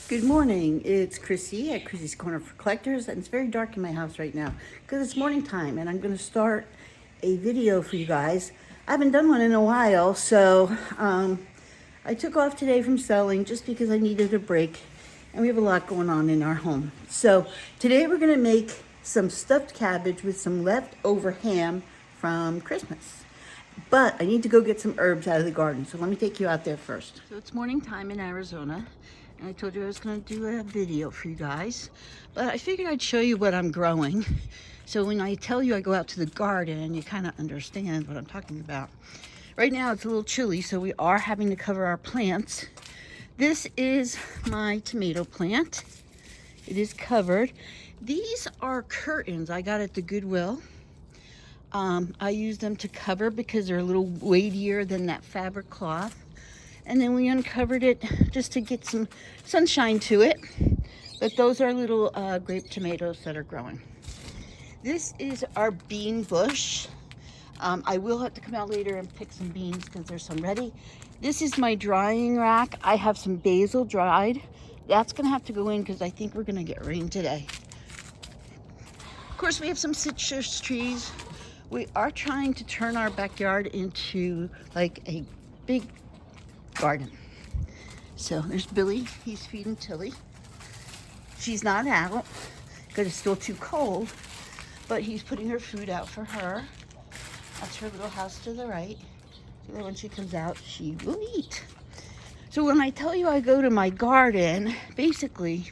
Good morning. It's Chrissy at Chrissy's Corner for Collectors, and it's very dark in my house right now because it's morning time, and I'm going to start a video for you guys. I haven't done one in a while, so I took off today from selling just because I needed a break, and we have a lot going on in our home. So today we're going to make some stuffed cabbage with some leftover ham from Christmas. But I need to go get some herbs out of the garden, so let me take you out there first. So it's morning time in Arizona, and I told you I was going to do a video for you guys, but I figured I'd show you what I'm growing. So when I tell you I go out to the garden, you kind of understand what I'm talking about. Right now it's a little chilly, so we are having to cover our plants. This is my tomato plant. It is covered. These are curtains I got at the Goodwill. I use them to cover because they're a little weightier than that fabric cloth. And then we uncovered it just to get some sunshine to it. But those are little grape tomatoes that are growing. This is our bean bush. I will have to come out later and pick some beans because there's some ready. This is my drying rack. I have some basil dried. That's gonna have to go in because I think we're gonna get rain today. Of course, we have some citrus trees. We are trying to turn our backyard into like a big garden. So there's Billy, he's feeding Tilly. She's not out because it's still too cold, but he's putting her food out for her. That's her little house to the right. So that when she comes out, she will eat. So when I tell you I go to my garden, basically,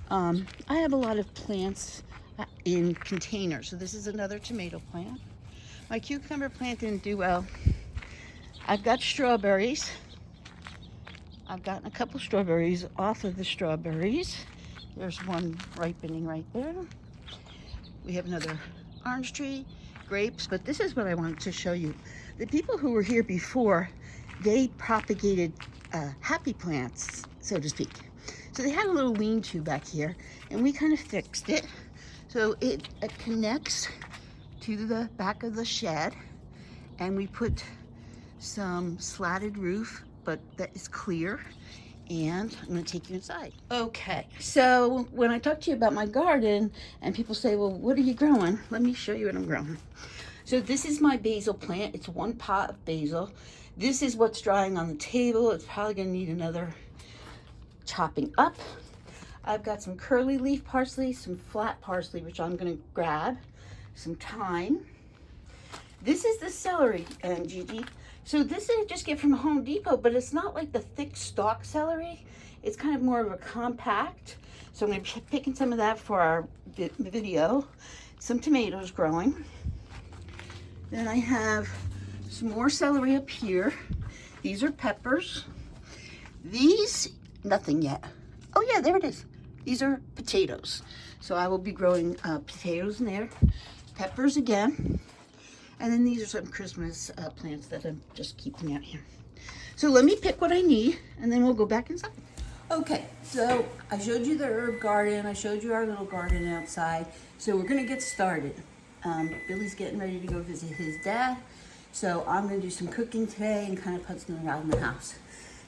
I have a lot of plants in containers. So this is another tomato plant. My cucumber plant didn't do well. I've got strawberries. I've gotten a couple strawberries off of the strawberries. There's one ripening right there. We have another orange tree, grapes, but this is what I wanted to show you. The people who were here before, they propagated happy plants, so to speak. So they had a little lean-to back here, and we kind of fixed it. So it connects to the back of the shed, and we put some slatted roof, but that is clear, and I'm going to take you inside. Okay, so when I talk to you about my garden and people say, well, what are you growing? Let me show you what I'm growing. So this is my basil plant. It's one pot of basil. This is what's drying on the table. It's probably going to need another chopping up. I've got some curly leaf parsley, some flat parsley, which I'm going to grab, some thyme. This is the celery, Gigi. So this I just get from Home Depot, but it's not like the thick stalk celery. It's kind of more of a compact. So I'm going to be picking some of that for our video. Some tomatoes growing. Then I have some more celery up here. These are peppers. These, nothing yet. Oh yeah, there it is. These are potatoes. So I will be growing potatoes in there. Peppers again. And then these are some Christmas plants that I'm just keeping out here. So let me pick what I need, and then we'll go back inside. Okay, so I showed you the herb garden. I showed you our little garden outside. So we're gonna get started. Billy's getting ready to go visit his dad. So I'm gonna do some cooking today and kind of put something out in the house.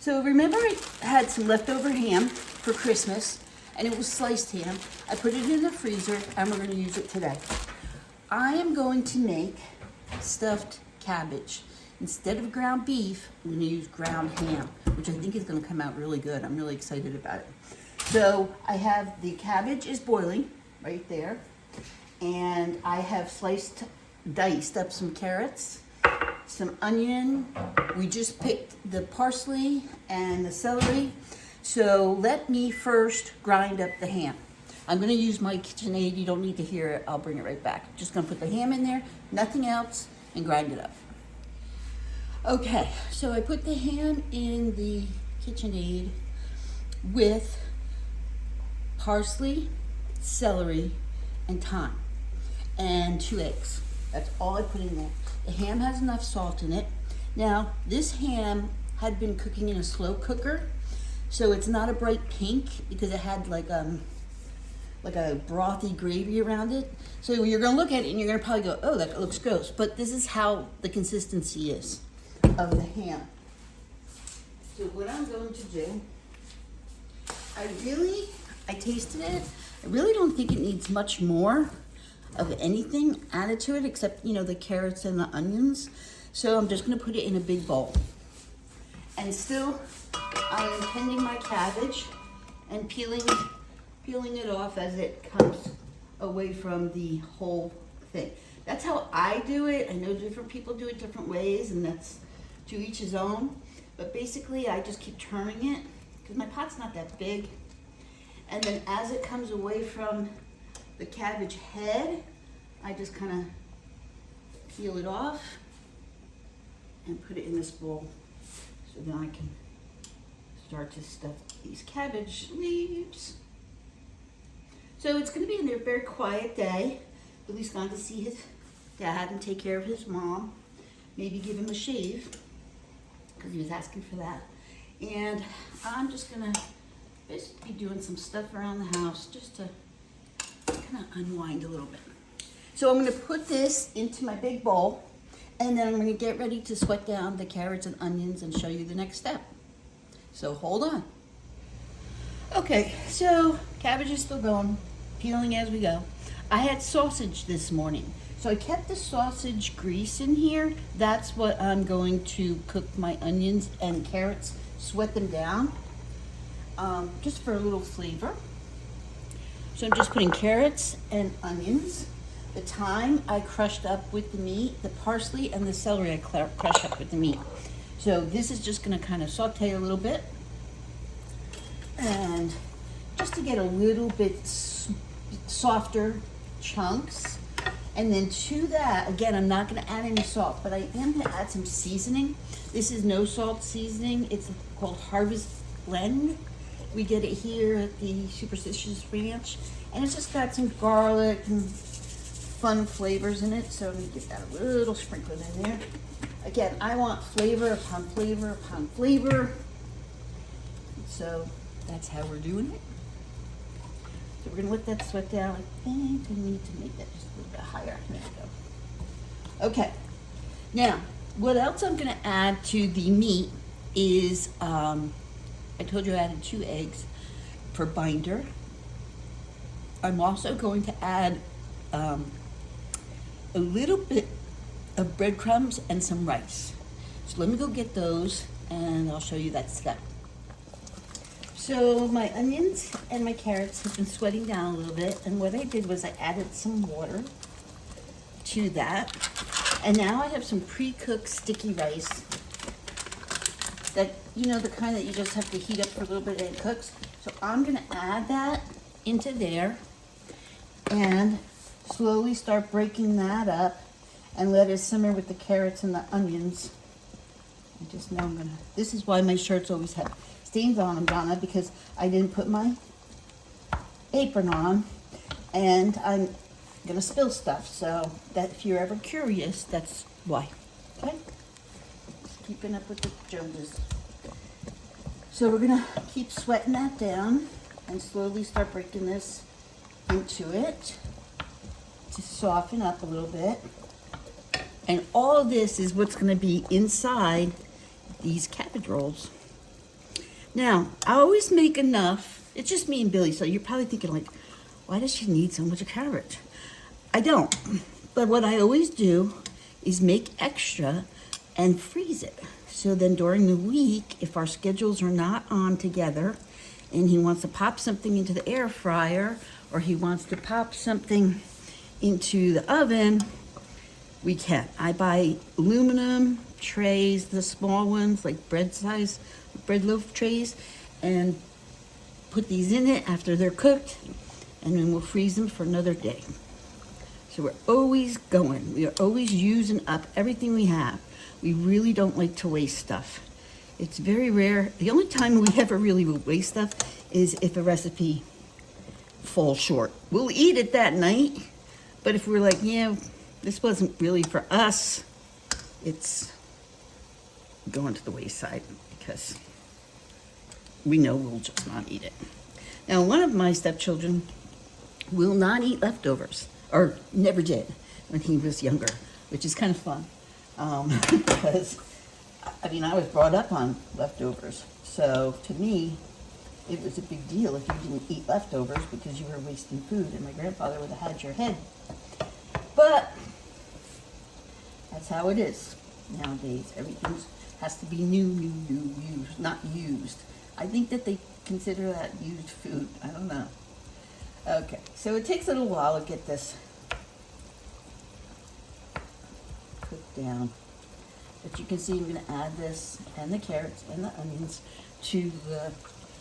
So remember I had some leftover ham for Christmas, and it was sliced ham. I put it in the freezer, and we're gonna use it today. I am going to make stuffed cabbage. Instead of ground beef, I'm going to use ground ham, which I think is going to come out really good. I'm really excited about it. So I have the cabbage is boiling right there, and I have diced up some carrots, some onion. We just picked the parsley and the celery. So let me first grind up the ham. I'm going to use my KitchenAid. You don't need to hear it. I'll bring it right back. Just going to put the ham in there, nothing else, and grind it up. Okay, so I put the ham in the KitchenAid with parsley, celery, and thyme, and 2 eggs. That's all I put in there. The ham has enough salt in it. Now, this ham had been cooking in a slow cooker, so it's not a bright pink because it had like a brothy gravy around it. So you're gonna look at it and you're gonna probably go, oh, that looks gross. But this is how the consistency is of the ham. So what I'm going to do, I I tasted it. I really don't think it needs much more of anything added to it except, you know, the carrots and the onions. So I'm just gonna put it in a big bowl. And still, I am tending my cabbage and peeling it off as it comes away from the whole thing. That's how I do it. I know different people do it different ways, and that's to each his own. But basically, I just keep turning it because my pot's not that big. And then as it comes away from the cabbage head, I just kind of peel it off and put it in this bowl. So then I can start to stuff these cabbage leaves. So it's going to be a very quiet day. Billy's gone to see his dad and take care of his mom. Maybe give him a shave, because he was asking for that. And I'm just going to be doing some stuff around the house just to kind of unwind a little bit. So I'm going to put this into my big bowl, and then I'm going to get ready to sweat down the carrots and onions and show you the next step. So hold on. Okay, so cabbage is still going, peeling as we go. I had sausage this morning, so I kept the sausage grease in here. That's what I'm going to cook my onions and carrots, sweat them down, just for a little flavor. So I'm just putting carrots and onions. The thyme I crushed up with the meat, the parsley and the celery I crushed up with the meat. So this is just gonna kind of saute a little bit, and just to get a little bit softer chunks. And then to that, again, I'm not gonna add any salt, but I am gonna add some seasoning. This is no salt seasoning. It's called Harvest Blend. We get it here at the Superstitious Ranch. And it's just got some garlic and fun flavors in it. So I'm gonna give that a little sprinkling in there. Again, I want flavor upon flavor upon flavor. So that's how we're doing it. So we're gonna let that sweat down. I think we need to make that just a little bit higher. There we go. Okay. Now, what else I'm gonna add to the meat is, I told you I added 2 eggs for binder. I'm also going to add a little bit of breadcrumbs and some rice. So let me go get those and I'll show you that step. So my onions and my carrots have been sweating down a little bit, and what I did was I added some water to that. And now I have some pre-cooked sticky rice that, you know, the kind that you just have to heat up for a little bit and it cooks. So I'm gonna add that into there and slowly start breaking that up and let it simmer with the carrots and the onions. I just know I'm gonna, this is why my shirts always have stains on them, Donna, because I didn't put my apron on and I'm gonna spill stuff. So that if you're ever curious, that's why. Okay? Just keeping up with the Joneses. So we're gonna keep sweating that down and slowly start breaking this into it to soften up a little bit. And all of this is what's gonna be inside these cabbage rolls. Now, I always make enough. It's just me and Billy, so you're probably thinking like, why does she need so much cabbage? I don't. But what I always do is make extra and freeze it. So then during the week, if our schedules are not on together and he wants to pop something into the air fryer or he wants to pop something into the oven, we can. I buy aluminum trays, the small ones, like bread loaf trays, and put these in it after they're cooked, and then we'll freeze them for another day. So we're always going. We are always using up everything we have. We really don't like to waste stuff. It's very rare. The only time we ever really will waste stuff is if a recipe falls short. We'll eat it that night, but if we're like, yeah, this wasn't really for us, it's going to the wayside because we know we'll just not eat it. Now, one of my stepchildren will not eat leftovers, or never did when he was younger, which is kind of fun. Because, I mean, I was brought up on leftovers. So to me, it was a big deal if you didn't eat leftovers because you were wasting food, and my grandfather would have had your head. But that's how it is nowadays. Everything has to be new, used, not used. I think that they consider that used food. I don't know. Okay, so it takes a little while to get this cooked down. But you can see I'm going to add this and the carrots and the onions to the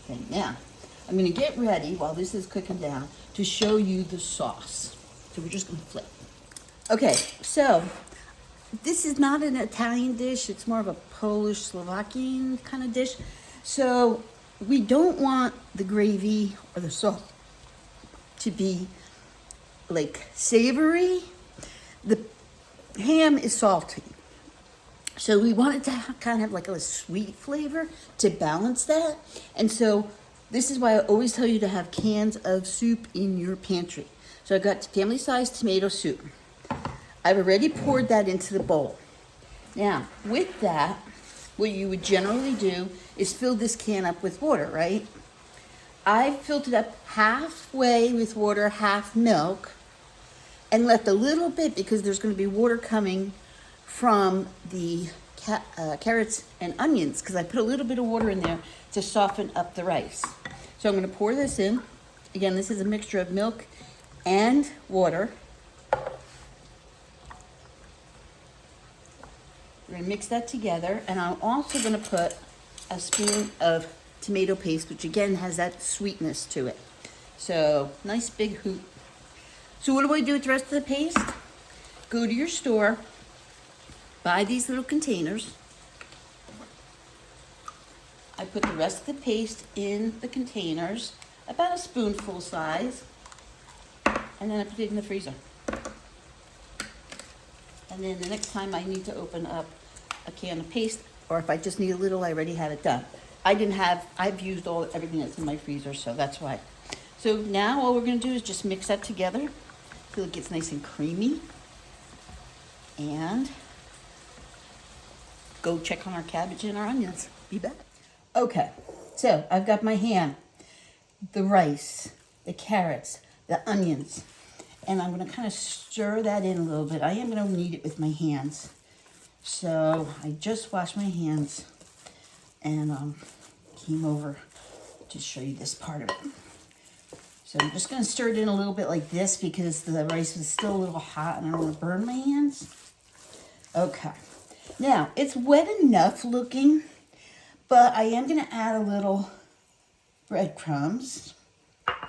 thing. Now, I'm going to get ready while this is cooking down to show you the sauce. So we're just going to flip. Okay, so this is not an Italian dish. It's more of a Polish, Slovakian kind of dish. So we don't want the gravy or the sauce to be like savory. The ham is salty. So we want it to kind of have like a sweet flavor to balance that. And so this is why I always tell you to have cans of soup in your pantry. So I've got family-sized tomato soup. I've already poured that into the bowl. Now, with that, what you would generally do is fill this can up with water, right? I filled it up halfway with water, half milk, and left a little bit because there's going to be water coming from the carrots and onions, because I put a little bit of water in there to soften up the rice. So I'm going to pour this in. Again, this is a mixture of milk and water. We're going to mix that together, and I'm also going to put a spoon of tomato paste, which again has that sweetness to it. So nice big hoop. So what do I do with the rest of the paste? Go to your store, buy these little containers. I put the rest of the paste in the containers, about a spoonful size, and then I put it in the freezer. And then the next time I need to open up a can of paste, or if I just need a little, I already had it done. I've used everything that's in my freezer, so that's why. So now all we're gonna do is just mix that together till it gets nice and creamy. And go check on our cabbage and our onions. Be back. Okay, so I've got my ham, the rice, the carrots, the onions, and I'm gonna kind of stir that in a little bit. I am gonna knead it with my hands. So I just washed my hands and came over to show you this part of it. So I'm just gonna stir it in a little bit like this because the rice was still a little hot and I don't wanna burn my hands. Okay, now it's wet enough looking, but I am gonna add a little breadcrumbs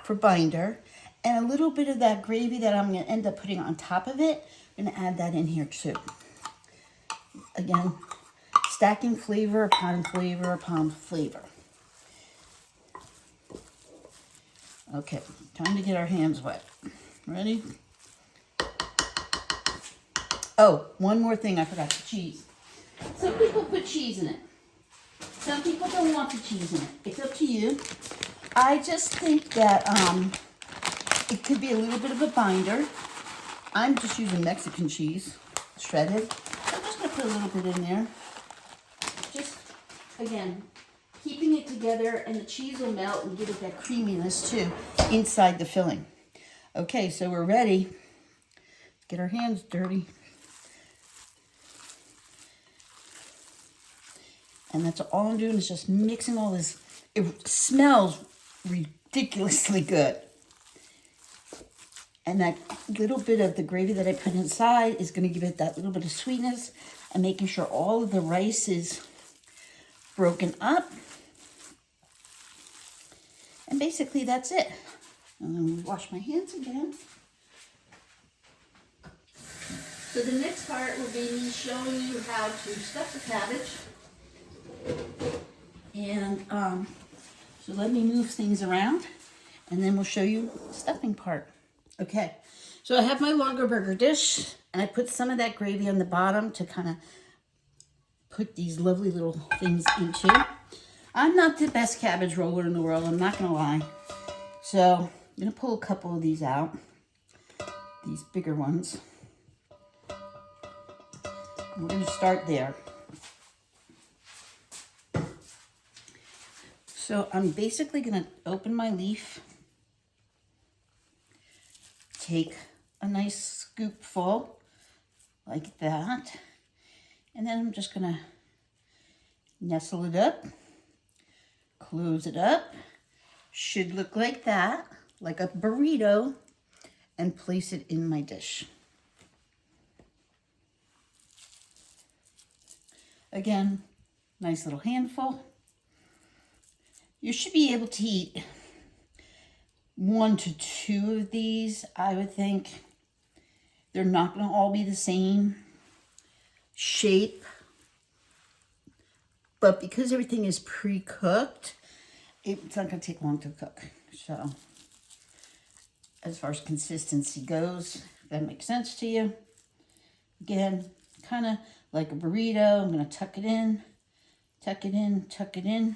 for binder and a little bit of that gravy that I'm gonna end up putting on top of it. I'm gonna add that in here too. Again, stacking flavor upon flavor upon flavor. Okay, time to get our hands wet. Ready? Oh, one more thing I forgot, the cheese. Some people put cheese in it. Some people don't want the cheese in it. It's up to you. I just think that it could be a little bit of a binder. I'm just using Mexican cheese, shredded. I'm just gonna put a little bit in there. Just, again, keeping it together, and the cheese will melt and give it that creaminess too inside the filling. Okay, so we're ready. Get our hands dirty. And that's all I'm doing is just mixing all this. It smells ridiculously good. And that little bit of the gravy that I put inside is going to give it that little bit of sweetness and making sure all of the rice is broken up. And basically that's it. And then wash my hands again. So the next part will be me showing you how to stuff the cabbage. And so let me move things around and then we'll show you the stuffing part. Okay, so I have my longer burger dish and I put some of that gravy on the bottom to kind of put these lovely little things into. I'm not the best cabbage roller in the world, I'm not gonna lie. So I'm gonna pull a couple of these out, these bigger ones. And we're gonna start there. So I'm basically gonna open my leaf, take a nice scoop full like that, and then I'm just gonna nestle it up, close it up, should look like that, like a burrito, and place it in my dish. Again, nice little handful. You should be able to eat 1 to 2 of these, I would think. They're not going to all be the same shape, but because everything is pre-cooked, it's not going to take long to cook. So, as far as consistency goes, if that makes sense to you. Again, kind of like a burrito. I'm going to tuck it in, tuck it in, tuck it in.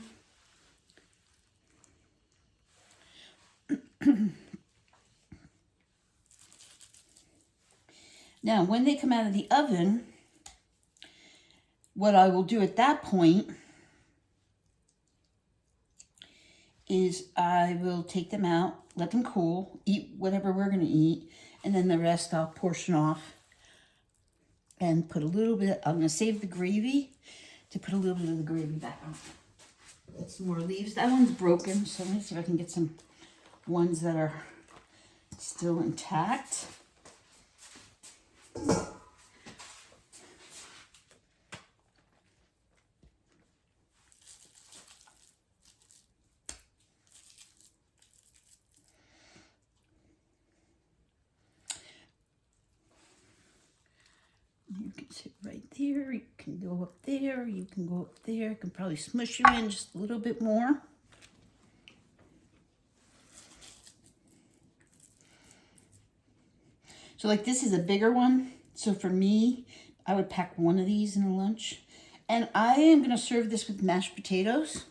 Now, when they come out of the oven, what I will do at that point is I will take them out, let them cool, eat whatever we're going to eat, and then the rest I'll portion off and put a little bit, I'm going to save the gravy to put a little bit of the gravy back on. Get some more leaves. That one's broken, so let me see if I can get some ones that are still intact. You can sit right there, you can go up there, you can go up there. I can probably smush you in just a little bit more. So like this is a bigger one. So for me, I would pack one of these in a lunch. And I am going to serve this with mashed potatoes.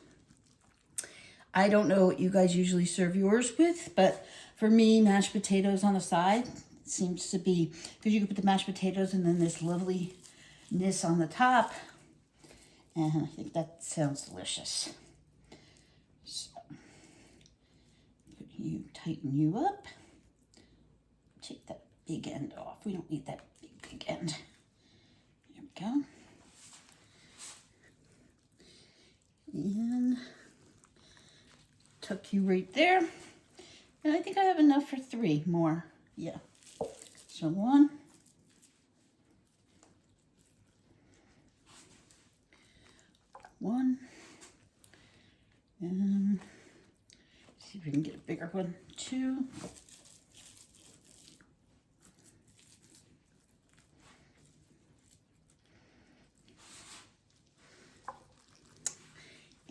I don't know what you guys usually serve yours with, but for me, mashed potatoes on the side seems to be, because you can put the mashed potatoes and then this loveliness on the top. And I think that sounds delicious. So, tighten you up. Take that big end off. We don't need that big end. There we go. And tuck you right there. And I think I have enough for 3 more. Yeah. So 1. 1. And see if we can get a bigger one. 2.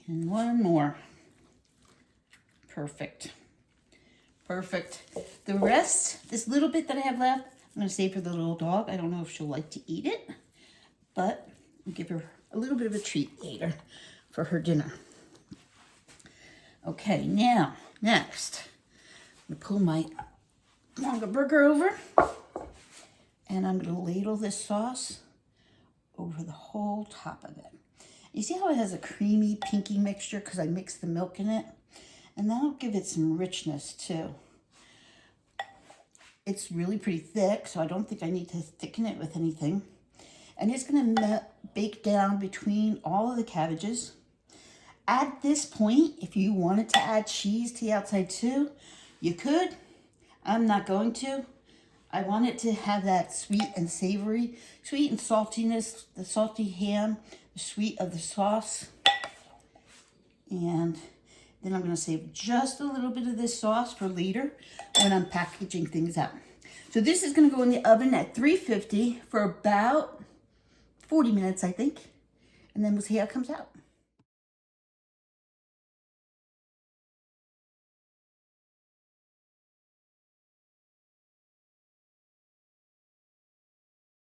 And 1 more. Perfect. Perfect. The rest, this little bit that I have left, I'm going to save for the little dog. I don't know if she'll like to eat it, but I'll give her a little bit of a treat later for her dinner. Okay, now, next, I'm going to pull my longer burger over, and I'm going to ladle this sauce over the whole top of it. You see how it has a creamy, pinky mixture because I mixed the milk in it? And that'll give it some richness too. It's really pretty thick, so I don't think I need to thicken it with anything. And it's going to bake down between all of the cabbages. At this point, if you wanted to add cheese to the outside too, you could. I'm not going to. I want it to have that sweet and savory, sweet and saltiness, the salty ham, the sweet of the sauce. And then I'm going to save just a little bit of this sauce for later when I'm packaging things out. So this is going to go in the oven at 350 for about 40 minutes, I think. And then we'll see how it comes out.